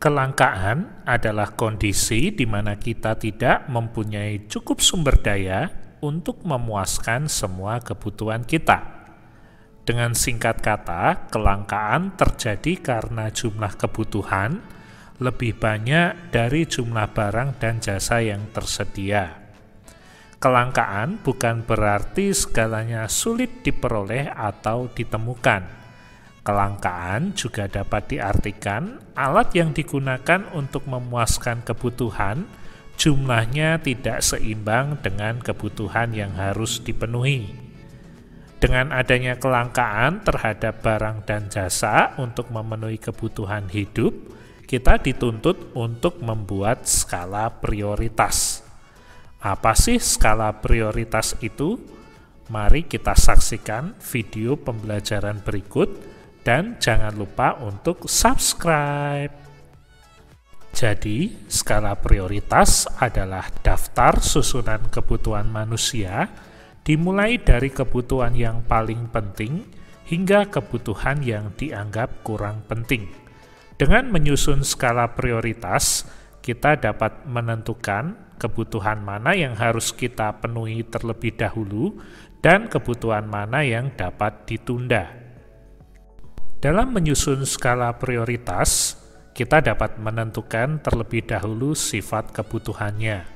Kelangkaan adalah kondisi di mana kita tidak mempunyai cukup sumber daya untuk memuaskan semua kebutuhan kita. Dengan singkat kata, kelangkaan terjadi karena jumlah kebutuhan lebih banyak dari jumlah barang dan jasa yang tersedia. Kelangkaan bukan berarti segalanya sulit diperoleh atau ditemukan. Kelangkaan juga dapat diartikan alat yang digunakan untuk memuaskan kebutuhan jumlahnya tidak seimbang dengan kebutuhan yang harus dipenuhi. Dengan adanya kelangkaan terhadap barang dan jasa untuk memenuhi kebutuhan hidup, kita dituntut untuk membuat skala prioritas. Apa sih skala prioritas itu? Mari kita saksikan video pembelajaran berikut. Dan jangan lupa untuk subscribe. Jadi, skala prioritas adalah daftar susunan kebutuhan manusia, dimulai dari kebutuhan yang paling penting hingga kebutuhan yang dianggap kurang penting. Dengan menyusun skala prioritas, kita dapat menentukan kebutuhan mana yang harus kita penuhi terlebih dahulu dan kebutuhan mana yang dapat ditunda. Dalam menyusun skala prioritas, kita dapat menentukan terlebih dahulu sifat kebutuhannya.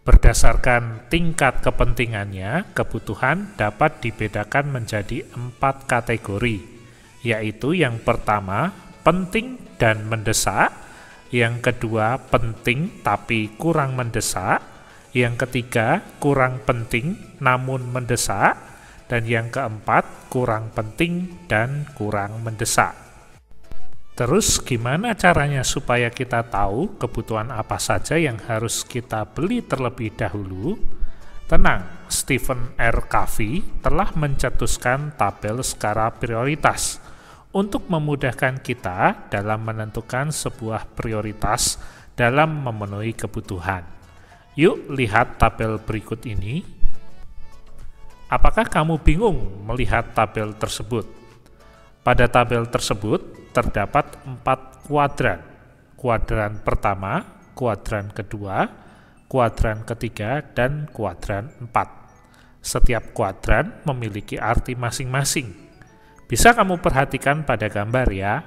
Berdasarkan tingkat kepentingannya, kebutuhan dapat dibedakan menjadi 4 kategori, yaitu yang pertama, penting dan mendesak, yang kedua, penting tapi kurang mendesak, yang ketiga, kurang penting namun mendesak, dan yang keempat, kurang penting dan kurang mendesak. Terus gimana caranya supaya kita tahu kebutuhan apa saja yang harus kita beli terlebih dahulu? Tenang, Stephen R. Covey telah mencetuskan tabel skala prioritas untuk memudahkan kita dalam menentukan sebuah prioritas dalam memenuhi kebutuhan. Yuk lihat tabel berikut ini. Apakah kamu bingung melihat tabel tersebut? Pada tabel tersebut terdapat 4 kuadran. Kuadran pertama, kuadran kedua, kuadran ketiga, dan kuadran 4. Setiap kuadran memiliki arti masing-masing. Bisa kamu perhatikan pada gambar ya.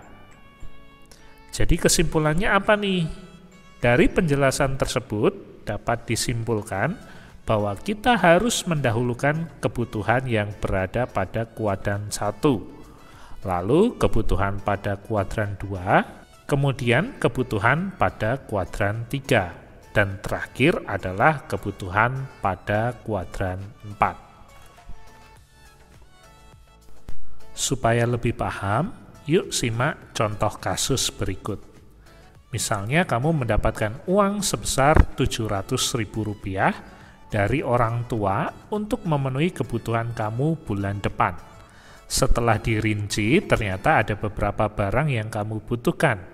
Jadi kesimpulannya apa nih? Dari penjelasan tersebut dapat disimpulkan bahwa kita harus mendahulukan kebutuhan yang berada pada kuadran 1, lalu kebutuhan pada kuadran 2, kemudian kebutuhan pada kuadran 3, dan terakhir adalah kebutuhan pada kuadran 4. Supaya lebih paham, yuk simak contoh kasus berikut. Misalnya kamu mendapatkan uang sebesar Rp700.000 dari orang tua untuk memenuhi kebutuhan kamu bulan depan. Setelah dirinci, ternyata ada beberapa barang yang kamu butuhkan,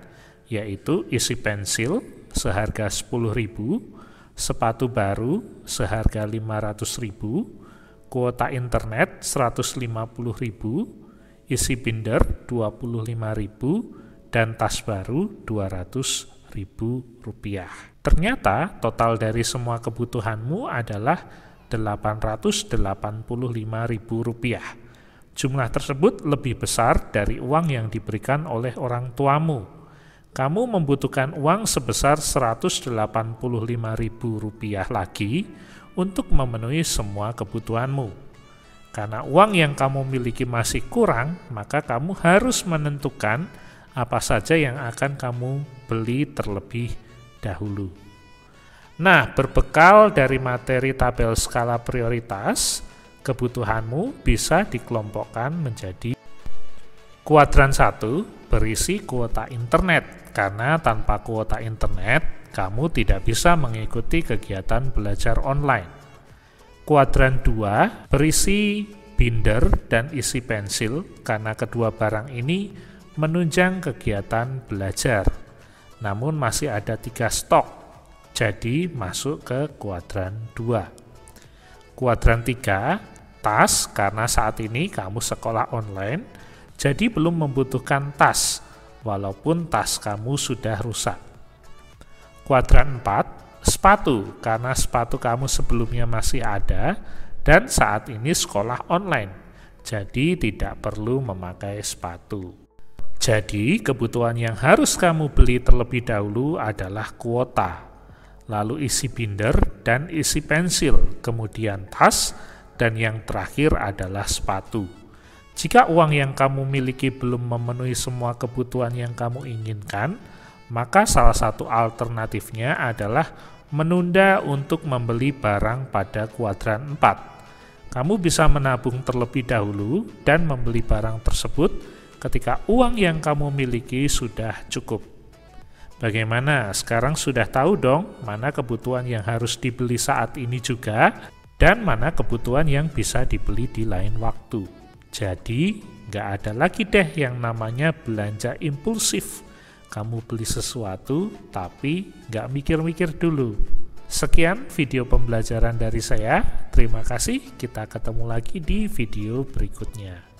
yaitu isi pensil seharga Rp10.000, sepatu baru seharga Rp500.000, kuota internet Rp150.000, isi binder Rp25.000, dan tas baru Rp200.000. Ternyata total dari semua kebutuhanmu adalah Rp885.000. Jumlah tersebut lebih besar dari uang yang diberikan oleh orang tuamu. Kamu membutuhkan uang sebesar Rp185.000 lagi untuk memenuhi semua kebutuhanmu. Karena uang yang kamu miliki masih kurang, maka kamu harus menentukan apa saja yang akan kamu beli terlebih dahulu. Nah, berbekal dari materi tabel skala prioritas, kebutuhanmu bisa dikelompokkan menjadi kuadran 1 berisi kuota internet, karena tanpa kuota internet, kamu tidak bisa mengikuti kegiatan belajar online. Kuadran 2 berisi binder dan isi pensil, karena kedua barang ini menunjang kegiatan belajar. Namun masih ada 3 stok, jadi masuk ke kuadran 2. Kuadran 3, tas, karena saat ini kamu sekolah online, jadi belum membutuhkan tas. walaupun tas kamu sudah rusak. Kuadran 4, sepatu, karena sepatu kamu sebelumnya masih ada dan saat ini sekolah online, jadi tidak perlu memakai sepatu. Jadi kebutuhan yang harus kamu beli terlebih dahulu adalah kuota, lalu isi binder dan isi pensil, kemudian tas, dan yang terakhir adalah sepatu. Jika uang yang kamu miliki belum memenuhi semua kebutuhan yang kamu inginkan, maka salah satu alternatifnya adalah menunda untuk membeli barang pada kuadran 4. Kamu bisa menabung terlebih dahulu dan membeli barang tersebut ketika uang yang kamu miliki sudah cukup. Bagaimana? Sekarang sudah tahu dong mana kebutuhan yang harus dibeli saat ini juga dan mana kebutuhan yang bisa dibeli di lain waktu. Jadi, nggak ada lagi deh yang namanya belanja impulsif. Kamu beli sesuatu, tapi nggak mikir-mikir dulu. Sekian video pembelajaran dari saya. Terima kasih, kita ketemu lagi di video berikutnya.